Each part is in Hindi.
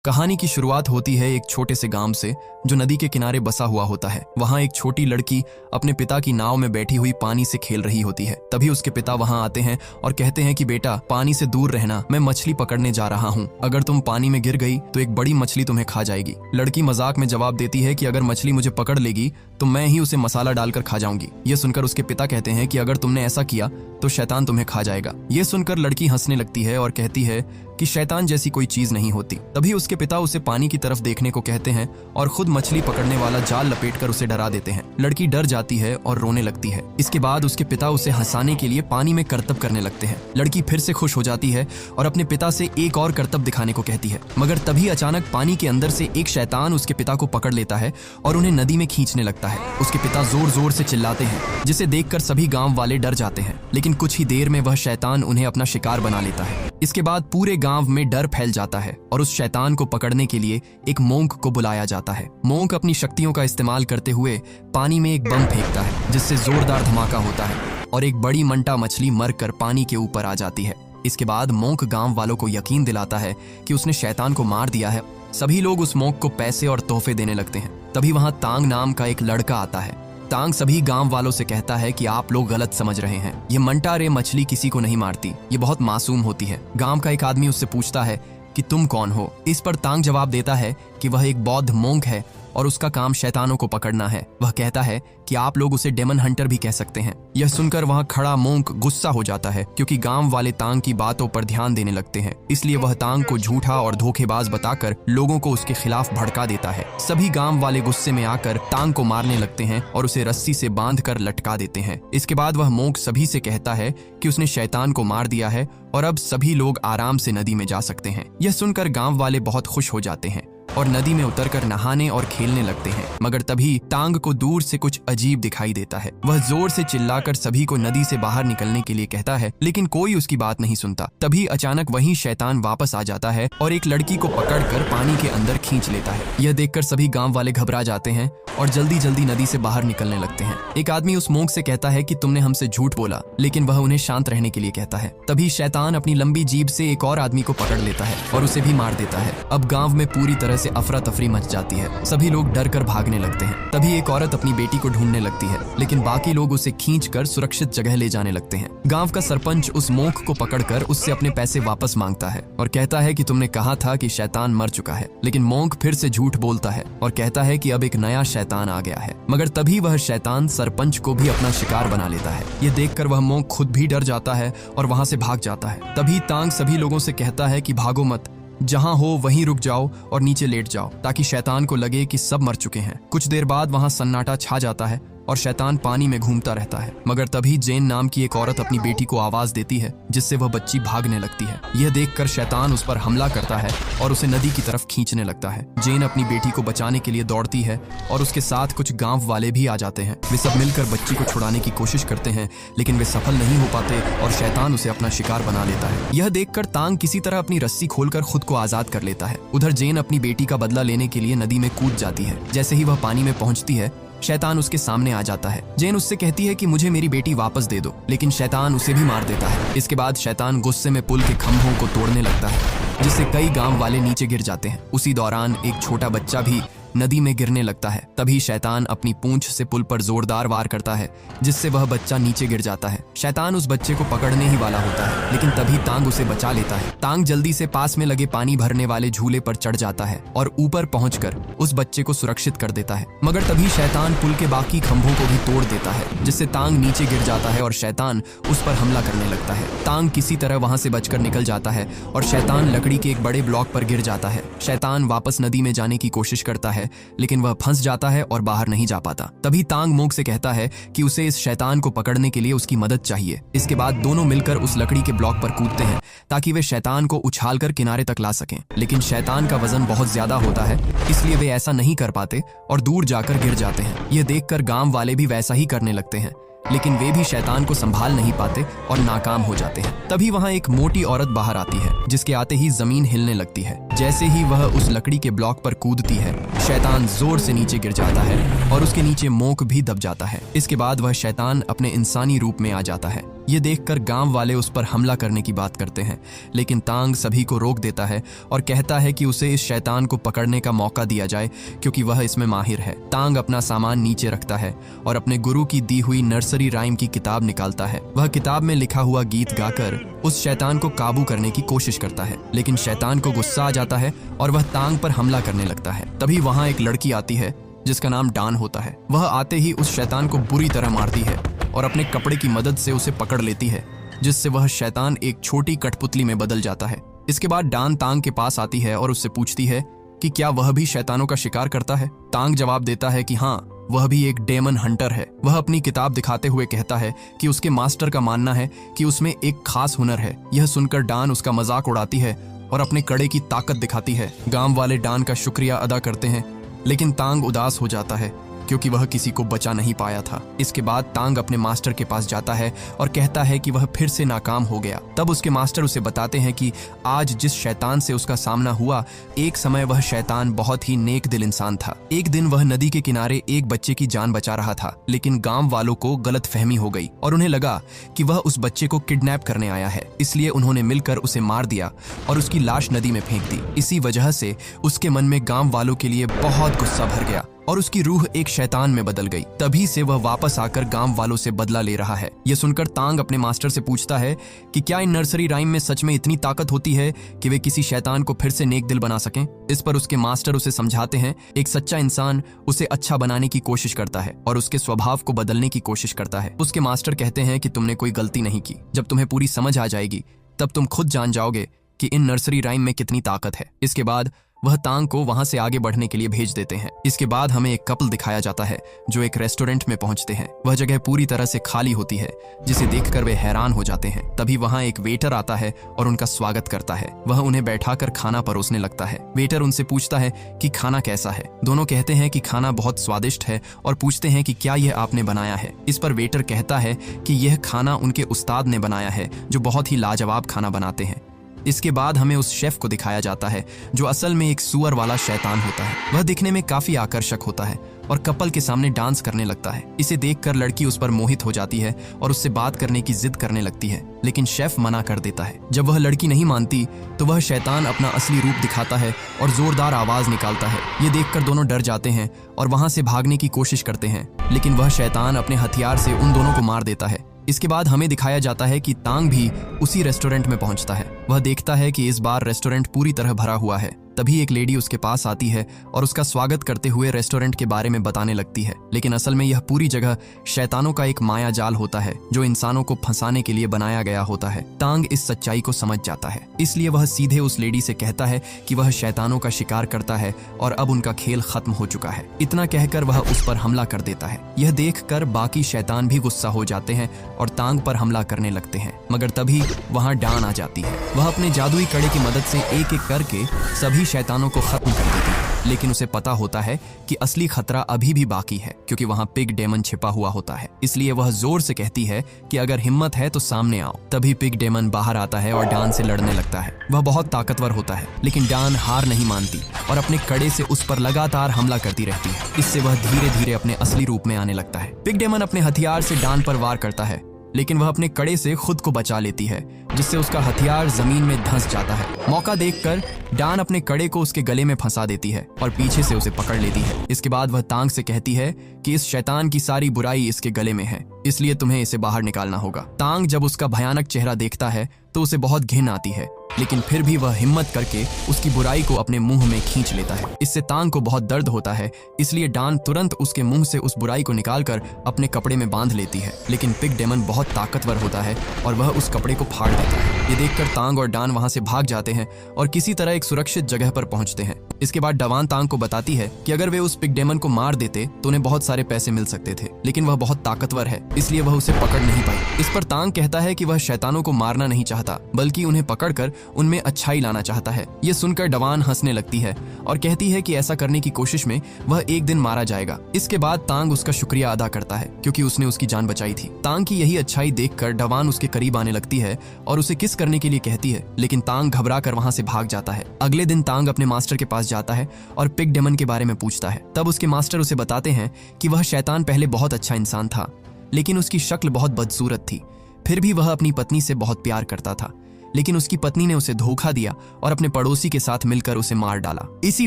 कहानी की शुरुआत होती है एक छोटे से गांव से जो नदी के किनारे बसा हुआ होता है। वहां एक छोटी लड़की अपने पिता की नाव में बैठी हुई पानी से खेल रही होती है। तभी उसके पिता वहां आते हैं और कहते हैं कि बेटा पानी से दूर रहना, मैं मछली पकड़ने जा रहा हूं। अगर तुम पानी में गिर गई तो एक बड़ी मछली तुम्हें खा जाएगी। लड़की मजाक में जवाब देती है कि अगर मछली मुझे पकड़ लेगी तो मैं ही उसे मसाला डालकर खा जाऊंगी। ये सुनकर उसके पिता कहते हैं कि अगर तुमने ऐसा किया तो शैतान तुम्हें खा जाएगा। ये सुनकर लड़की हंसने लगती है और कहती है कि शैतान जैसी कोई चीज नहीं होती। तभी उसके पिता उसे पानी की तरफ देखने को कहते हैं और खुद मछली पकड़ने वाला जाल लपेटकर उसे डरा देते हैं। लड़की डर जाती है और रोने लगती है। इसके बाद उसके पिता उसे हंसाने के लिए पानी में करतब करने लगते हैं। लड़की फिर से खुश हो जाती है और अपने पिता से एक और करतब दिखाने को कहती है, मगर तभी अचानक पानी के अंदर से एक शैतान उसके पिता को पकड़ लेता है और उन्हें नदी में खींचने लगता है। उसके पिता जोर जोर से चिल्लाते हैं जिसे देखकर सभी गांव वाले डर जाते हैं, लेकिन कुछ ही देर में वह शैतान उन्हें अपना शिकार बना लेता है। इसके बाद पूरे गांव में डर फैल जाता है और उस शैतान को पकड़ने के लिए एक मोंक को बुलाया जाता है। मोंक अपनी शक्तियों का इस्तेमाल करते हुए पानी में एक बम फेंकता है जिससे जोरदार धमाका होता है और एक बड़ी मंटा मछली मरकर पानी के ऊपर आ जाती है। इसके बाद मोंक गांव वालों को यकीन दिलाता है कि उसने शैतान को मार दिया है। सभी लोग उस मोंक को पैसे और तोहफे देने लगते हैं। तभी वहां तांग नाम का एक लड़का आता है। तांग सभी गांव वालों से कहता है कि आप लोग गलत समझ रहे हैं, ये मंटा रे मछली किसी को नहीं मारती, ये बहुत मासूम होती है। गांव का एक आदमी उससे पूछता है कि तुम कौन हो। इस पर तांग जवाब देता है कि वह एक बौद्ध मोंक है और उसका काम शैतानों को पकड़ना है। वह कहता है कि आप लोग उसे डेमन हंटर भी कह सकते हैं। यह सुनकर वहां खड़ा मोंक गुस्सा हो जाता है क्योंकि गांव वाले तांग की बातों पर ध्यान देने लगते हैं। इसलिए वह तांग को झूठा और धोखेबाज बताकर लोगों को उसके खिलाफ भड़का देता है। सभी गांव वाले गुस्से में आकर तांग को मारने लगते हैं और उसे रस्सी से बांधकर लटका देते हैं। इसके बाद वह मोंक सभी से कहता है कि उसने शैतान को मार दिया है और अब सभी लोग आराम से नदी में जा सकते हैं। यह सुनकर गांव वाले बहुत खुश हो जाते हैं और नदी में उतरकर नहाने और खेलने लगते हैं। मगर तभी तांग को दूर से कुछ अजीब दिखाई देता है। वह जोर से चिल्लाकर सभी को नदी से बाहर निकलने के लिए कहता है, लेकिन कोई उसकी बात नहीं सुनता। तभी अचानक वही शैतान वापस आ जाता है और एक लड़की को पकड़कर पानी के अंदर खींच लेता है। यह देखकर सभी गांव वाले घबरा जाते हैं और जल्दी जल्दी नदी से बाहर निकलने लगते हैं। एक आदमी उस मोंक से कहता है कि तुमने हमसे झूठ बोला, लेकिन वह उन्हें शांत रहने के लिए कहता है। तभी शैतान अपनी लंबी जीभ से एक और आदमी को पकड़ लेता है और उसे भी मार देता है। अब गांव में पूरी तरह से अफरा तफरी मच जाती है। सभी लोग डर कर भागने लगते हैं। तभी एक औरत अपनी बेटी को ढूंढने लगती है, लेकिन बाकी लोग उसे खींचकर सुरक्षित जगह ले जाने लगते हैं। गांव का सरपंच उस मोंक को पकड़कर उससे अपने पैसे वापस मांगता है और कहता है कि तुमने कहा था कि शैतान मर चुका है। लेकिन मोंक फिर से झूठ बोलता है और कहता है कि अब एक नया शैतान आ गया है। मगर तभी वह शैतान सरपंच को भी अपना शिकार बना लेता है। ये देखकर वह मोंक खुद भी डर जाता है और वहां से भाग जाता है। तभी तांग सभी लोगों से कहता है कि भागो मत, जहां हो वहीं रुक जाओ और नीचे लेट जाओ ताकि शैतान को लगे कि सब मर चुके हैं। कुछ देर बाद वहां सन्नाटा छा जाता है और शैतान पानी में घूमता रहता है। मगर तभी जेन नाम की एक औरत अपनी बेटी को आवाज देती है जिससे वह बच्ची भागने लगती है। यह देखकर शैतान उस पर हमला करता है और उसे नदी की तरफ खींचने लगता है। जेन अपनी बेटी को बचाने के लिए दौड़ती है और उसके साथ कुछ गांव वाले भी आ जाते हैं। वे सब मिलकर बच्ची को छुड़ाने की कोशिश करते हैं, लेकिन वे सफल नहीं हो पाते और शैतान उसे अपना शिकार बना लेता है। यह देखकर तांग किसी तरह अपनी रस्सी खोलकर खुद को आजाद कर लेता है। उधर जेन अपनी बेटी का बदला लेने के लिए नदी में कूद जाती है। जैसे ही वह पानी में पहुंचती है, शैतान उसके सामने आ जाता है। जेन उससे कहती है कि मुझे मेरी बेटी वापस दे दो, लेकिन शैतान उसे भी मार देता है। इसके बाद शैतान गुस्से में पुल के खंभों को तोड़ने लगता है जिससे कई गांव वाले नीचे गिर जाते हैं। उसी दौरान एक छोटा बच्चा भी नदी में गिरने लगता है। तभी शैतान अपनी पूंछ से पुल पर जोरदार वार करता है जिससे वह बच्चा नीचे गिर जाता है। शैतान उस बच्चे को पकड़ने ही वाला होता है, लेकिन तभी तांग उसे बचा लेता है। तांग जल्दी से पास में लगे पानी भरने वाले झूले पर चढ़ जाता है और ऊपर पहुंचकर उस बच्चे को सुरक्षित कर देता है। मगर तभी शैतान पुल के बाकी खंभों को भी तोड़ देता है जिससे तांग नीचे गिर जाता है और शैतान उस पर हमला करने लगता है। तांग किसी तरह वहां से बचकर निकल जाता है और शैतान लकड़ी के एक बड़े ब्लॉक पर गिर जाता है। शैतान वापस नदी में जाने की कोशिश करता है, लेकिन वह फंस जाता है और बाहर नहीं जा पाता। तभी तांग मोंक से कहता है कि उसे इस शैतान को पकड़ने के लिए उसकी मदद चाहिए। इसके बाद दोनों मिलकर उस लकड़ी के ब्लॉक पर कूदते हैं ताकि वे शैतान को उछालकर किनारे तक ला सकें, लेकिन शैतान का वजन बहुत ज्यादा होता है, इसलिए वे ऐसा नहीं कर पाते और दूर जाकर गिर जाते हैं। यह देखकर गांव वाले भी वैसा ही करने लगते हैं, लेकिन वे भी शैतान को संभाल नहीं पाते और नाकाम हो जाते हैं। तभी वहां एक मोटी औरत बाहर आती है जिसके आते ही जमीन हिलने लगती है। जैसे ही वह उस लकड़ी के ब्लॉक पर कूदती है, शैतान जोर से नीचे गिर जाता है और उसके नीचे मोंक भी दब जाता है। इसके बाद वह शैतान अपने इंसानी रूप में आ जाता है ये देखकर गांव वाले उस पर हमला करने की बात करते हैं, लेकिन तांग सभी को रोक देता है और कहता है कि उसे इस शैतान को पकड़ने का मौका दिया जाए क्योंकि वह इसमें माहिर है। तांग अपना सामान नीचे रखता है और अपने गुरु की दी हुई नर्सरी राइम की किताब निकालता है। वह किताब में लिखा हुआ गीत गाकर उस शैतान को काबू करने की कोशिश करता है, लेकिन शैतान को गुस्सा आ जाता है और वह तांग पर हमला करने लगता है। तभी वहां एक लड़की आती है जिसका नाम डान होता है। वह आते ही उस शैतान को बुरी तरह मारती है और अपने कपड़े की मदद से उसे पकड़ लेती है, जिससे वह शैतान एक छोटी कठपुतली में बदल जाता है। इसके बाद डान तांग के पास आती है और उससे पूछती है कि क्या वह भी शैतानों का शिकार करता है। तांग जवाब देता है कि हाँ, वह भी एक डेमन हंटर है। वह अपनी किताब दिखाते हुए कहता है कि उसके मास्टर का मानना है कि उसमें एक खास हुनर है। यह सुनकर डान उसका मजाक उड़ाती है और अपने कड़े की ताकत दिखाती है। गांव वाले डान का शुक्रिया अदा करते हैं, लेकिन तांग उदास हो जाता है क्योंकि वह किसी को बचा नहीं पाया था। इसके बाद तांग अपने मास्टर के पास जाता है और कहता है कि वह फिर से नाकाम हो गया। तब उसके मास्टर उसे बताते हैं कि आज जिस शैतान से उसका सामना हुआ, एक समय वह शैतान बहुत ही नेक दिल इंसान था। एक दिन वह नदी के किनारे एक बच्चे की जान बचा रहा था, लेकिन गांव वालों को गलतफहमी हो गई और उन्हें लगा कि वह उस बच्चे को किडनैप करने आया है। इसलिए उन्होंने मिलकर उसे मार दिया और उसकी लाश नदी में फेंक दी। इसी वजह से उसके मन में गांव वालों के लिए बहुत गुस्सा भर गया और उसकी रूह एक शैतान में बदल गई। तभी से वह वापस आकर गांव वालों से बदला ले रहा है। यह सुनकर तांग अपने मास्टर से पूछता है कि क्या इन नर्सरी राइम में सच में इतनी ताकत होती है कि वे किसी शैतान को फिर से नेक दिल बना सकें। इस पर उसके मास्टर उसे समझाते हैं, एक सच्चा इंसान उसे अच्छा बनाने की कोशिश करता है और उसके स्वभाव को बदलने की कोशिश करता है। उसके मास्टर कहते हैं कि तुमने कोई गलती नहीं की। जब तुम्हें पूरी समझ आ जाएगी तब तुम खुद जान जाओगे कि इन नर्सरी राइम में कितनी ताकत है। इसके बाद वह तांग को वहां से आगे बढ़ने के लिए भेज देते हैं। इसके बाद हमें एक कपल दिखाया जाता है जो एक रेस्टोरेंट में पहुंचते हैं। वह जगह पूरी तरह से खाली होती है, जिसे देखकर वे हैरान हो जाते हैं। तभी वहां एक वेटर आता है और उनका स्वागत करता है। वह उन्हें बैठाकर खाना परोसने लगता है। वेटर उनसे पूछता है कि खाना कैसा है। दोनों कहते हैं कि खाना बहुत स्वादिष्ट है और पूछते हैं कि क्या यह आपने बनाया है। इस पर वेटर कहता है कि यह खाना उनके उस्ताद ने बनाया है, जो बहुत ही लाजवाब खाना बनाते हैं। इसके बाद हमें उस शेफ को दिखाया जाता है जो असल में एक सुअर वाला शैतान होता है। वह दिखने में काफी आकर्षक होता है और कपल के सामने डांस करने लगता है। इसे देखकर लड़की उस पर मोहित हो जाती है और उससे बात करने की जिद करने लगती है, लेकिन शेफ मना कर देता है। जब वह लड़की नहीं मानती तो वह शैतान अपना असली रूप दिखाता है और जोरदार आवाज निकालता है। ये देखकर दोनों डर जाते हैं और वहां से भागने की कोशिश करते हैं, लेकिन वह शैतान अपने हथियार से उन दोनों को मार देता है। इसके बाद हमें दिखाया जाता है कि तांग भी उसी रेस्टोरेंट में पहुंचता है। वह देखता है कि इस बार रेस्टोरेंट पूरी तरह भरा हुआ है। तभी एक लेडी उसके पास आती है और उसका स्वागत करते हुए रेस्टोरेंट के बारे में बताने लगती है, लेकिन असल में यह पूरी जगह शैतानों का एक माया जाल होता है जो इंसानों को फंसाने के लिए बनाया गया होता है। तांग इस सच्चाई को समझ जाता है, इसलिए वह सीधे उस लेडी से कहता है कि वह शैतानों का शिकार करता है और अब उनका खेल खत्म हो चुका है। इतना कहकर वह उस पर हमला कर देता है। यह देखकर बाकी शैतान भी गुस्सा हो जाते हैं और तांग पर हमला करने लगते हैं, मगर तभी वहां डान आ जाती है। वह अपने जादुई कड़े की मदद से एक एक करके सभी शैतानों को खत्म कर देती है, लेकिन उसे पता होता है कि असली खतरा अभी भी बाकी है क्योंकि वहां पिग डेमन छिपा हुआ होता है। इसलिए वह जोर से कहती है कि अगर हिम्मत है तो सामने आओ। तभी पिग डेमन बाहर आता है और डान से लड़ने लगता है। वह बहुत ताकतवर होता है, लेकिन डान हार नहीं मानती और अपने कड़े से उस पर लगातार हमला करती रहती है। इससे वह धीरे धीरे अपने असली रूप में आने लगता है। पिग डेमन अपने हथियार से डान पर वार करता है, लेकिन वह अपने कड़े से खुद को बचा लेती है, जिससे उसका हथियार जमीन में धंस जाता है। मौका देखकर डान अपने कड़े को उसके गले में फंसा देती है और पीछे से उसे पकड़ लेती है। इसके बाद वह तांग से कहती है कि इस शैतान की सारी बुराई इसके गले में है, इसलिए तुम्हें इसे बाहर निकालना होगा। तांग जब उसका भयानक चेहरा देखता है तो उसे बहुत घिन आती है, लेकिन फिर भी वह हिम्मत करके उसकी बुराई को अपने मुंह में खींच लेता है। इससे तांग को बहुत दर्द होता है, इसलिए डान तुरंत उसके मुंह से उस बुराई को निकालकर अपने कपड़े में बांध लेती है। लेकिन पिग डेमन बहुत ताकतवर होता है और वह उस कपड़े को फाड़ देता है। ये देखकर तांग और डान वहां से भाग जाते हैं और किसी तरह एक सुरक्षित जगह पर पहुंचते हैं। इसके बाद डवान तांग को बताती है कि अगर वे उस पिग डेमन को मार देते तो उन्हें बहुत सारे पैसे मिल सकते थे, लेकिन वह बहुत ताकतवर है, इसलिए वह उसे पकड़ नहीं पाई। इस पर तांग कहता है कि वह शैतानों को मारना नहीं चाहता, बल्कि उन्हें पकड़कर उनमें अच्छाई लाना चाहता है। ये सुनकर डवान हंसने लगती है और कहती है कि ऐसा करने की कोशिश में वह एक दिन मारा जाएगा। इसके बाद तांग उसका शुक्रिया अदा करता है क्योंकि उसने उसकी जान बचाई थी। तांग की यही अच्छाई देखकर डवान उसके करीब आने लगती है और उसे किस करने के लिए कहती है, लेकिन तांग घबरा कर वहां से भाग जाता है। अगले दिन तांग अपने मास्टर के पास जाता है और पिग डेमन के बारे में पूछता है। तब उसके मास्टर उसे बताते हैं कि वह शैतान पहले बहुत अच्छा इंसान था, लेकिन उसकी शक्ल बहुत बदसूरत थी। फिर भी वह अपनी पत्नी से बहुत प्यार करता था, लेकिन उसकी पत्नी ने उसे धोखा दिया और अपने पड़ोसी के साथ मिलकर उसे मार डाला। इसी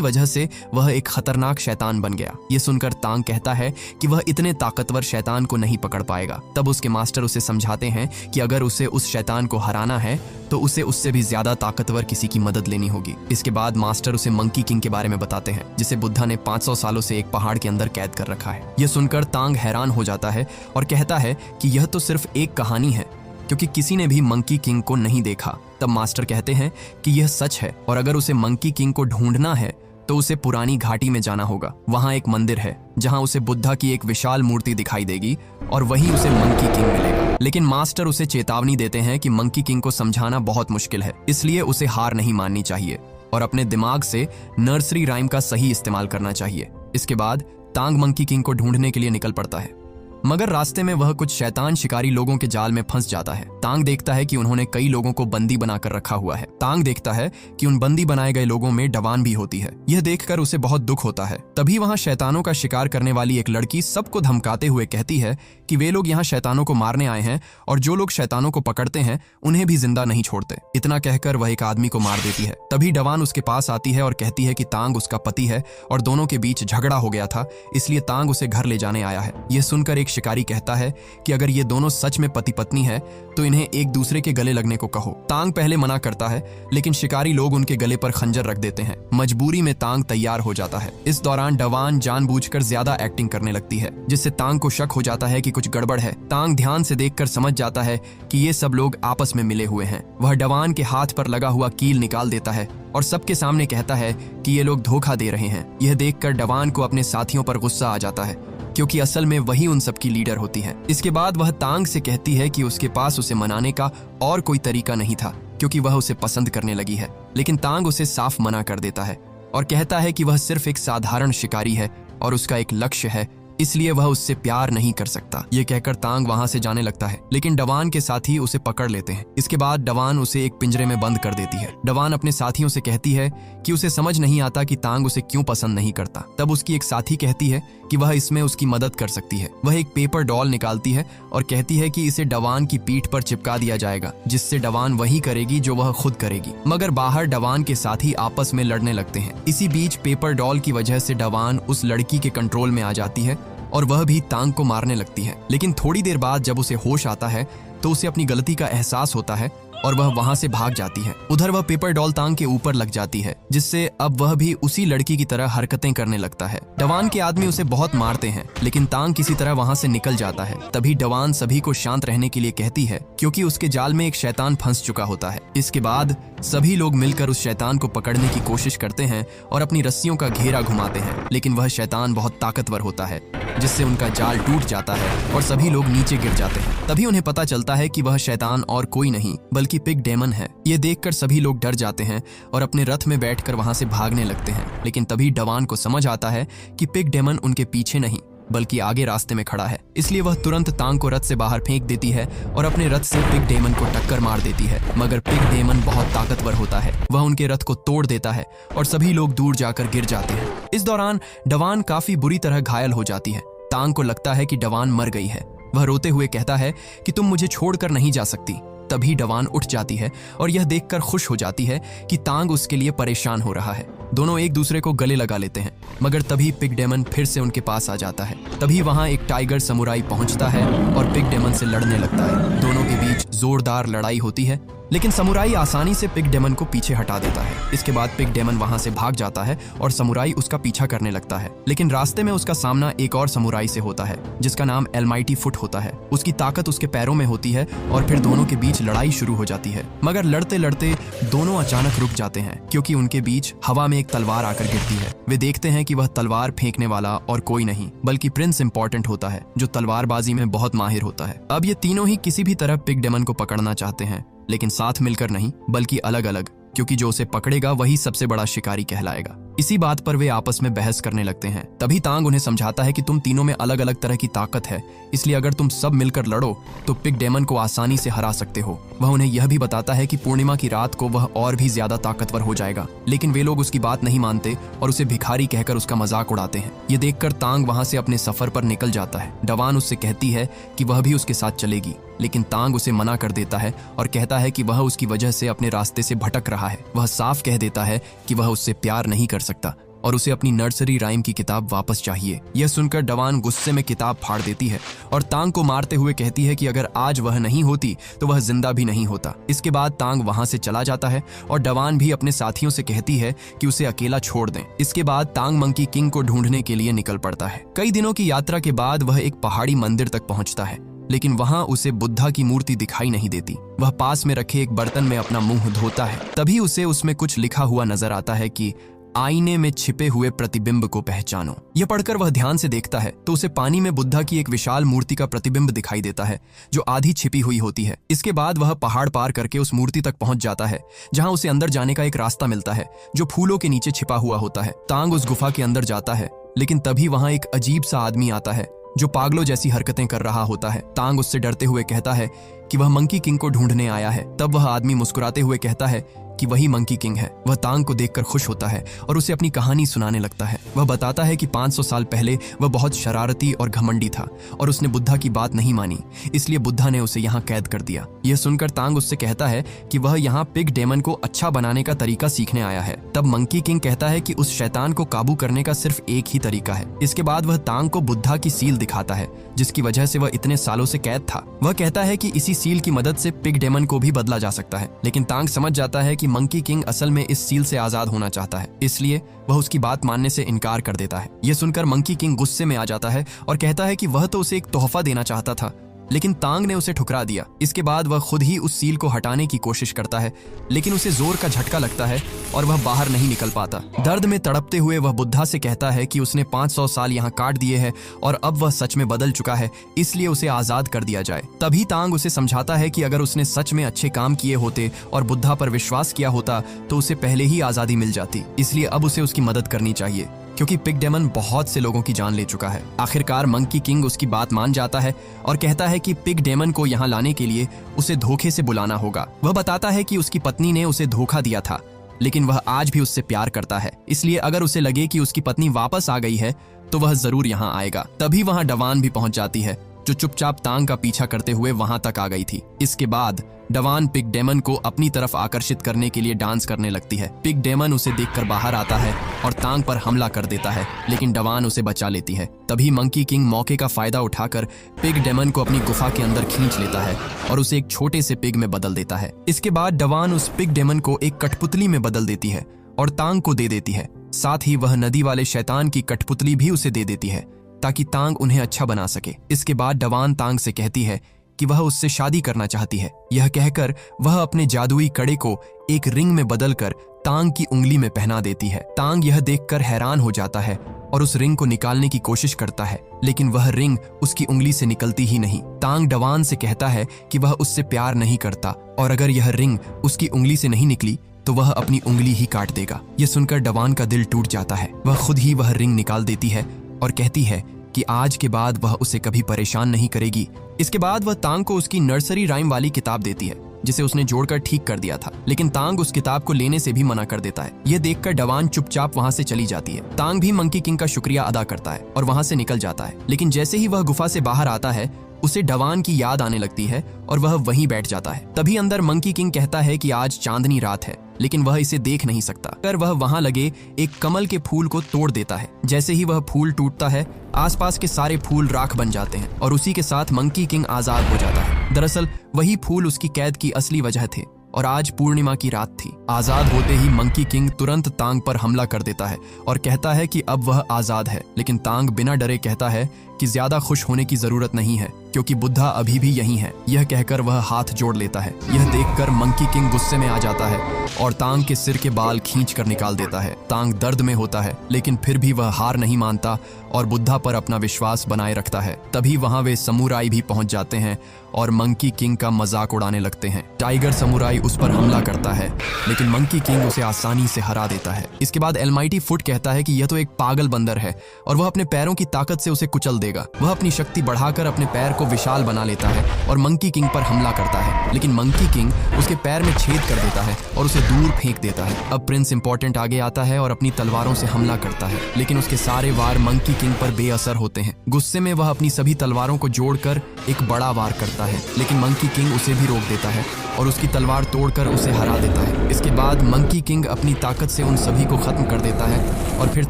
वजह से वह एक खतरनाक शैतान बन गया। ये सुनकर तांग कहता है कि वह इतने ताकतवर शैतान को नहीं पकड़ पाएगा। तब उसके मास्टर उसे समझाते हैं कि अगर उसे उस शैतान को हराना है तो उसे उससे भी ज्यादा ताकतवर किसी की मदद लेनी होगी। इसके बाद मास्टर उसे मंकी किंग के बारे में बताते हैं, जिसे बुद्धा ने 500 सालों से एक पहाड़ के अंदर कैद कर रखा है। यह सुनकर तांग हैरान हो जाता है और कहता है कि यह तो सिर्फ एक कहानी है, क्योंकि किसी ने भी मंकी किंग को नहीं देखा। तब मास्टर कहते हैं कि यह सच है और अगर उसे मंकी किंग को ढूंढना है तो उसे पुरानी घाटी में जाना होगा। वहां एक मंदिर है जहां उसे बुद्धा की एक विशाल मूर्ति दिखाई देगी और वहीं उसे मंकी किंग मिलेगा। लेकिन मास्टर उसे चेतावनी देते हैं कि मंकी किंग को समझाना बहुत मुश्किल है, इसलिए उसे हार नहीं माननी चाहिए और अपने दिमाग से नर्सरी राइम का सही इस्तेमाल करना चाहिए। इसके बाद तांग मंकी किंग को ढूंढने के लिए निकल पड़ता है, मगर रास्ते में वह कुछ शैतान शिकारी लोगों के जाल में फंस जाता है। तांग देखता है कि उन्होंने कई लोगों को बंदी बनाकर रखा हुआ है। तांग देखता है कि उन बंदी बनाए गए लोगों में डवान भी होती है। यह देखकर उसे बहुत दुख होता है। तभी वहां शैतानों का शिकार करने वाली एक लड़की सबको धमकाते हुए कहती है कि वे लोग यहाँ शैतानों को मारने आए हैं और जो लोग शैतानों को पकड़ते हैं उन्हें भी जिंदा नहीं छोड़ते। इतना कहकर वह एक आदमी को मार देती है। तभी डवान उसके पास आती है और कहती है कि तांग उसका पति है और दोनों के बीच झगड़ा हो गया था, इसलिए तांग उसे घर ले जाने आया है। यह सुनकर एक शिकारी कहता है कि अगर ये दोनों सच में पति पत्नी है तो इन्हें एक दूसरे के गले लगने को कहो। तांग पहले मना करता है, लेकिन शिकारी लोग उनके गले पर खंजर रख देते हैं। मजबूरी में तांग तैयार हो जाता है। इस दौरान डवान जानबूझकर ज्यादा एक्टिंग करने लगती है, जिससे तांग को शक हो जाता है कि कुछ गड़बड़ है। तांग ध्यान से देखकर समझ जाता है कि ये सब लोग आपस में मिले हुए हैं। वह डवान के हाथ पर लगा हुआ कील निकाल देता है और सबके सामने कहता है कि ये लोग धोखा दे रहे हैं। यह देखकर डवान को अपने साथियों पर गुस्सा आ जाता है, क्योंकि असल में वही उन सब की लीडर होती है। इसके बाद वह तांग से कहती है कि उसके पास उसे मनाने का और कोई तरीका नहीं था, क्योंकि वह उसे पसंद करने लगी है। लेकिन तांग उसे साफ मना कर देता है और कहता है कि वह सिर्फ एक साधारण शिकारी है और उसका एक लक्ष्य है, इसलिए वह उससे प्यार नहीं कर सकता। ये कहकर तांग वहां से जाने लगता है, लेकिन डवान के साथी उसे पकड़ लेते हैं। इसके बाद डवान उसे एक पिंजरे में बंद कर देती है। डवान अपने साथियों से कहती है कि उसे समझ नहीं आता कि तांग उसे क्यों पसंद नहीं करता। तब उसकी एक साथी कहती है कि वह इसमें उसकी मदद कर सकती है। वह एक पेपर डॉल निकालती है और कहती है कि इसे डवान की पीठ पर चिपका दिया जाएगा, जिससे डवान वही करेगी जो वह खुद करेगी। मगर बाहर डवान के साथी आपस में लड़ने लगते हैं। इसी बीच पेपर डॉल की वजह से डवान उस लड़की के कंट्रोल में आ जाती है और वह भी तांग को मारने लगती है। लेकिन थोड़ी देर बाद जब उसे होश आता है तो उसे अपनी गलती का एहसास होता है और वह वहां से भाग जाती है। उधर वह पेपर डॉल तांग के ऊपर लग जाती है, जिससे अब वह भी उसी लड़की की तरह हरकतें करने लगता है। डवान के आदमी उसे बहुत मारते हैं, लेकिन तांग किसी तरह वहां से निकल जाता है। तभी डवान सभी को शांत रहने के लिए कहती है, क्योंकि उसके जाल में एक शैतान फंस चुका होता है। इसके बाद सभी लोग मिलकर उस शैतान को पकड़ने की कोशिश करते हैं और अपनी रस्सियों का घेरा घुमाते हैं, लेकिन वह शैतान बहुत ताकतवर होता है, जिससे उनका जाल टूट जाता है और सभी लोग नीचे गिर जाते हैं। तभी उन्हें पता चलता है कि वह शैतान और कोई नहीं बल्कि पिग डेमन है। ये देखकर सभी लोग डर जाते हैं और अपने रथ में बैठकर वहां से भागने लगते हैं। लेकिन तभी डवान को समझ आता है कि पिग डेमन उनके पीछे नहीं बल्कि आगे रास्ते में खड़ा है, इसलिए वह तुरंत तांग को रथ से बाहर फेंक देती है और अपने रथ से पिग डेमन को टक्कर मार देती है। मगर पिग डेमन बहुत ताकतवर होता है, वह उनके रथ को तोड़ देता है और सभी लोग दूर जाकर गिर जाते हैं। इस दौरान डवान काफी बुरी तरह घायल हो जाती है। तांग को लगता है कि डवान मर गई है। वह रोते हुए कहता है कि तुम मुझे छोड़कर नहीं जा सकती। तभी डवान उठ जाती है और यह देखकर खुश हो जाती है कि तांग उसके लिए परेशान हो रहा है। दोनों एक दूसरे को गले लगा लेते हैं, मगर तभी पिग डेमन फिर से उनके पास आ जाता है। तभी वहां एक टाइगर समुराई पहुंचता है और पिग डेमन से लड़ने लगता है। दोनों के बीच जोरदार लड़ाई होती है, लेकिन समुराई आसानी से पिग डेमन को पीछे हटा देता है। इसके बाद पिग डेमन वहां से भाग जाता है और समुराई उसका पीछा करने लगता है। लेकिन रास्ते में उसका सामना एक और समुराई से होता है, जिसका नाम एलमाइटी फुट होता है। उसकी ताकत उसके पैरों में होती है और फिर दोनों के बीच लड़ाई शुरू हो जाती है। मगर लड़ते लड़ते दोनों अचानक रुक जाते हैं, क्योंकि उनके बीच हवा में एक तलवार आकर गिरती है। वे देखते हैं कि वह तलवार फेंकने वाला और कोई नहीं बल्कि प्रिंस इंपॉर्टेंट होता है, जो तलवारबाजी में बहुत माहिर होता है। अब ये तीनों ही किसी भी तरह पिग डेमन को पकड़ना चाहते हैं, लेकिन साथ मिलकर नहीं बल्कि अलग अलग, क्योंकि जो उसे पकड़ेगा वही सबसे बड़ा शिकारी कहलाएगा। इसी बात पर वे आपस में बहस करने लगते हैं। तभी तांग उन्हें समझाता है कि तुम तीनों में अलग अलग तरह की ताकत है, इसलिए अगर तुम सब मिलकर लड़ो तो पिग डेमन को आसानी से हरा सकते हो। वह उन्हें यह भी बताता है कि पूर्णिमा की रात को वह और भी ज्यादा ताकतवर हो जाएगा, लेकिन वे लोग उसकी बात नहीं मानते और उसे भिखारी कहकर उसका मजाक उड़ाते हैं। ये देखकर तांग वहां से अपने सफर पर निकल जाता है। डवान उससे कहती है कि वह भी उसके साथ चलेगी, लेकिन तांग उसे मना कर देता है और कहता है कि वह उसकी वजह से अपने रास्ते से भटक रहा है। वह साफ कह देता है कि वह उससे प्यार नहीं कर सकता और उसे अपनी नर्सरी राइम की किताब वापस चाहिए। यह सुनकर डवान गुस्से में किताब फाड़ देती है और तांग को मारते हुए कहती है कि अगर आज वह नहीं होती तो वह जिंदा भी नहीं होता। इसके बाद तांग वहां से चला जाता है और डवान भी अपने साथियों से कहती है कि उसे अकेला छोड़ दें। इसके बाद तांग मंकी किंग को ढूंढने के लिए निकल पड़ता है। कई दिनों की यात्रा के बाद वह एक पहाड़ी मंदिर तक पहुंचता है, लेकिन वहां उसे बुद्धा की मूर्ति दिखाई नहीं देती। वह पास में रखे एक बर्तन में अपना मुंह धोता है, तभी उसे उसमें कुछ लिखा हुआ नजर आता है कि आईने में छिपे हुए प्रतिबिंब को पहचानो। यह पढ़कर वह ध्यान से देखता है तो उसे पानी में बुद्धा की एक विशाल मूर्ति का प्रतिबिंब दिखाई देता है जो आधी छिपी हुई होती है। इसके बाद वह पहाड़ पार करके उस मूर्ति तक पहुंच जाता है जहां उसे अंदर जाने का एक रास्ता मिलता है जो फूलों के नीचे छिपा हुआ होता है। तांग उस गुफा के अंदर जाता है, लेकिन तभी वहां एक अजीब सा आदमी आता है जो पागलों जैसी हरकतें कर रहा होता है। तांग उससे डरते हुए कहता है कि वह मंकी किंग को ढूंढने आया है। तब वह आदमी मुस्कुराते हुए कहता है कि वही मंकी किंग है। वह तांग को देखकर खुश होता है और उसे अपनी कहानी सुनाने लगता है। वह बताता है कि 500 साल पहले वह बहुत शरारती और घमंडी था और उसने बुद्धा की बात नहीं मानी, इसलिए बुद्धा ने उसे यहाँ कैद कर दिया। यह सुनकर तांग उससे कहता है कि वह यहाँ पिग डेमन को अच्छा बनाने का तरीका सीखने आया है। तब मंकी किंग कहता है कि उस शैतान को काबू करने का सिर्फ एक ही तरीका है। इसके बाद वह तांग को बुद्धा की सील दिखाता है जिसकी वजह से वह इतने सालों से कैद था। वह कहता है कि इसी सील की मदद से पिग डेमन को भी बदला जा सकता है, लेकिन तांग समझ जाता है कि मंकी किंग असल में इस सील से आजाद होना चाहता है, इसलिए वह उसकी बात मानने से इनकार कर देता है। यह सुनकर मंकी किंग गुस्से में आ जाता है और कहता है कि वह तो उसे एक तोहफा देना चाहता था, लेकिन तांग ने उसे ठुकरा दिया। इसके बाद वह खुद ही उस सील को हटाने की कोशिश करता है, लेकिन उसे जोर का झटका लगता है और वह बाहर नहीं निकल पाता। दर्द में तड़पते हुए वह बुद्धा से कहता है कि उसने 500 साल यहाँ काट दिए हैं और अब वह सच में बदल चुका है, इसलिए उसे आजाद कर दिया जाए। तभी तांग उसे समझाता है कि अगर उसने सच में अच्छे काम किए होते और बुद्धा पर विश्वास किया होता तो उसे पहले ही आजादी मिल जाती, इसलिए अब उसे उसकी मदद करनी चाहिए क्योंकि पिग डेमन बहुत से लोगों की जान ले चुका है। आखिरकार मंकी किंग उसकी बात मान जाता है और कहता है कि पिग डेमन को यहाँ लाने के लिए उसे धोखे से बुलाना होगा। वह बताता है कि उसकी पत्नी ने उसे धोखा दिया था, लेकिन वह आज भी उससे प्यार करता है, इसलिए अगर उसे लगे कि उसकी पत्नी वापस आ गई है तो वह जरूर यहाँ आएगा। तभी वहाँ डवान भी पहुंच जाती है जो चुपचाप तांग का पीछा करते हुए वहां तक आ गई थी। इसके बाद डवान पिग डेमन को अपनी तरफ आकर्षित करने के लिए डांस करने लगती है। पिग डेमन उसे देखकर बाहर आता है और तांग पर हमला कर देता है, लेकिन डवान उसे बचा लेती है। तभी मंकी किंग मौके का फायदा उठाकर पिग डेमन को अपनी गुफा के अंदर खींच लेता है और उसे एक छोटे से पिग में बदल देता है। इसके बाद डवान उस पिग डेमन को एक कठपुतली में बदल देती है और तांग को दे देती है। साथ ही वह नदी वाले शैतान की कठपुतली भी उसे दे देती है ताकि तांग उन्हें अच्छा बना सके। इसके बाद डवान तांग से कहती है कि वह उससे शादी करना चाहती है। यह कहकर वह अपने जादुई कड़े को एक रिंग में बदलकर तांग की उंगली में पहना देती है। तांग यह देखकर हैरान हो जाता है और उस रिंग को निकालने की कोशिश करता है, लेकिन वह रिंग उसकी उंगली से निकलती ही नहीं। तांग डवान से कहता है कि वह उससे प्यार नहीं करता और अगर यह रिंग उसकी उंगली से नहीं निकली तो वह अपनी उंगली ही काट देगा। यह सुनकर डवान का दिल टूट जाता है। वह खुद ही वह रिंग निकाल देती है और कहती है कि आज के बाद वह उसे कभी परेशान नहीं करेगी। इसके बाद वह तांग को उसकी नर्सरी राइम वाली किताब देती है जिसे उसने जोड़कर ठीक कर दिया था, लेकिन तांग उस किताब को लेने से भी मना कर देता है। यह देखकर डवान चुपचाप वहां से चली जाती है। तांग भी मंकी किंग का शुक्रिया अदा करता है और वहां से निकल जाता है, लेकिन जैसे ही वह गुफा से बाहर आता है उसे डवान की याद आने लगती है और वह वहीं बैठ जाता है। तभी अंदर मंकी किंग कहता है कि आज चांदनी रात है, लेकिन वह इसे देख नहीं सकता कर वह वहां लगे एक कमल के फूल को तोड़ देता है। जैसे ही वह फूल टूटता है आसपास के सारे फूल राख बन जाते हैं और उसी के साथ मंकी किंग आजाद हो जाता है। दरअसल वही फूल उसकी कैद की असली वजह थे और आज पूर्णिमा की रात थी। आजाद होते ही मंकी किंग तुरंत तांग पर हमला कर देता है और कहता है कि अब वह आजाद है, लेकिन तांग बिना डरे कहता है कि ज्यादा खुश होने की जरूरत नहीं है क्योंकि बुद्धा अभी भी यहीं है। यह कहकर वह हाथ जोड़ लेता है। यह देखकर मंकी किंग गुस्से में आ जाता है और तांग के सिर के बाल खींच कर निकाल देता है। तांग दर्द में होता है, लेकिन फिर भी वह हार नहीं मानता और बुद्धा पर अपना विश्वास बनाए रखता है। तभी वहां वे समुराई भी पहुंच जाते हैं और मंकी किंग का मजाक उड़ाने लगते हैं। टाइगर समुराई उस पर हमला करता है, लेकिन मंकी किंग उसे आसानी से हरा देता है। इसके बाद एलमाइटी फुट कहता है कि यह तो एक पागल बंदर है और वह अपने पैरों की ताकत से उसे कुचल देगा। वह अपनी शक्ति बढ़ाकर अपने पैर को विशाल बना लेता है और मंकी किंग पर हमला करता है, लेकिन मंकी किंग उसके पैर में छेद कर देता है और उसे दूर फेंक देता है। अब प्रिंस इंपॉर्टेंट आगे आता है और अपनी तलवारों से हमला करता है, लेकिन उसके सारे वार मंकी किंग पर बेअसर होते हैं। गुस्से में वह अपनी सभी तलवारों को जोड़कर एक बड़ा वार करता है, लेकिन मंकी किंग उसे भी रोक देता है और उसकी तलवार तोड़कर उसे हरा देता है। इसके बाद मंकी किंग अपनी ताकत से उन सभी को खत्म कर देता है और फिर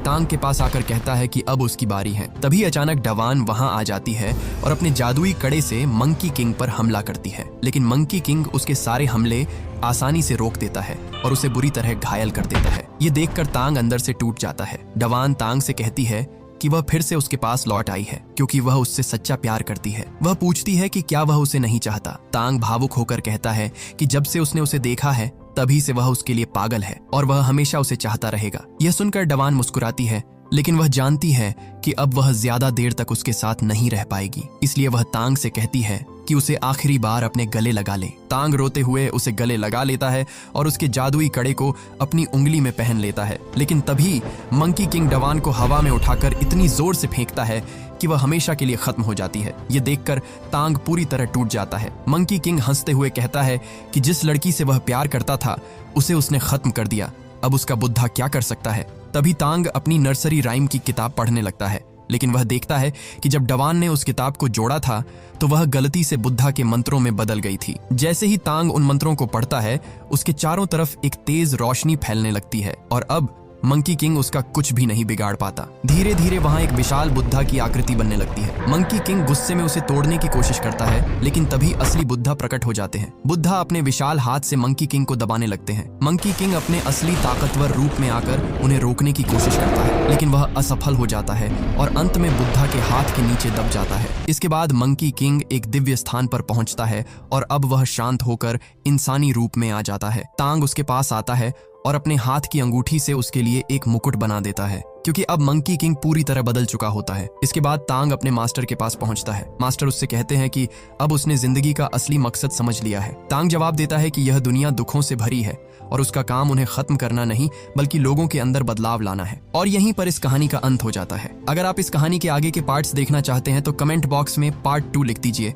तांग के पास आकर कहता है कि अब उसकी बारी है। तभी अचानक डवान वहां आ जाती है और अपने जादुई कड़े से मंकी किंग पर हमला करती है, लेकिन मंकी किंग उसके सारे हमले आसानी से रोक देता है और उसे बुरी तरह घायल कर देता है। ये देखकर तांग अंदर से टूट जाता है। डवान तांग से कहती है कि वह फिर से उसके पास लौट आई है क्योंकि वह उससे सच्चा प्यार करती है। वह पूछती है कि क्या वह उसे नहीं चाहता। तांग भावुक होकर कहता है कि जब से उसने उसे देखा है तभी से वह उसके लिए पागल है और वह हमेशा उसे चाहता रहेगा। यह सुनकर डवान मुस्कुराती है, लेकिन वह जानती है कि अब वह ज्यादा देर तक उसके साथ नहीं रह पाएगी, इसलिए वह तांग से कहती है कि उसे आखिरी बार अपने गले लगा ले। तांग रोते हुए उसे गले लगा लेता है और उसके जादुई कड़े को अपनी उंगली में पहन लेता है, लेकिन तभी मंकी किंग डवान को हवा में उठाकर इतनी जोर से फेंकता है कि वह हमेशा के लिए खत्म हो जाती है। ये देखकर तांग पूरी तरह टूट जाता है। मंकी किंग हंसते हुए कहता है कि जिस लड़की से वह प्यार करता था उसे उसने खत्म कर दिया, अब उसका बुद्धा क्या कर सकता है। तभी तांग अपनी नर्सरी राइम की किताब पढ़ने लगता है, लेकिन वह देखता है कि जब डवान ने उस किताब को जोड़ा था तो वह गलती से बुद्धा के मंत्रों में बदल गई थी। जैसे ही तांग उन मंत्रों को पढ़ता है उसके चारों तरफ एक तेज रोशनी फैलने लगती है और अब मंकी किंग उसका कुछ भी नहीं बिगाड़ पाता। धीरे धीरे वहां एक विशाल बुद्धा की आकृति बनने लगती है। मंकी किंग गुस्से में उसे तोड़ने की कोशिश करता है, लेकिन तभी असली बुद्धा प्रकट हो जाते हैं। बुद्धा अपने विशाल हाथ से मंकी किंग को दबाने लगते हैं। मंकी किंग अपने असली ताकतवर रूप में आकर उन्हें रोकने की कोशिश करता है, लेकिन वह असफल हो जाता है और अंत में बुद्धा के हाथ के नीचे दब जाता है। इसके बाद मंकी किंग एक दिव्य स्थान पर पहुंचता है और अब वह शांत होकर इंसानी रूप में आ जाता है। तांग उसके पास आता है और अपने हाथ की अंगूठी से उसके लिए एक मुकुट बना देता है, क्योंकि अब मंकी किंग पूरी तरह बदल चुका होता है। इसके बाद तांग अपने मास्टर के पास पहुंचता है। मास्टर उससे कहते हैं कि अब उसने जिंदगी का असली मकसद समझ लिया है। तांग जवाब देता है कि यह दुनिया दुखों से भरी है और उसका काम उन्हें खत्म करना नहीं बल्कि लोगों के अंदर बदलाव लाना है। और यहीं पर इस कहानी का अंत हो जाता है। अगर आप इस कहानी के आगे के पार्ट्स देखना चाहते हैं तो कमेंट बॉक्स में पार्ट 2 लिख दीजिए।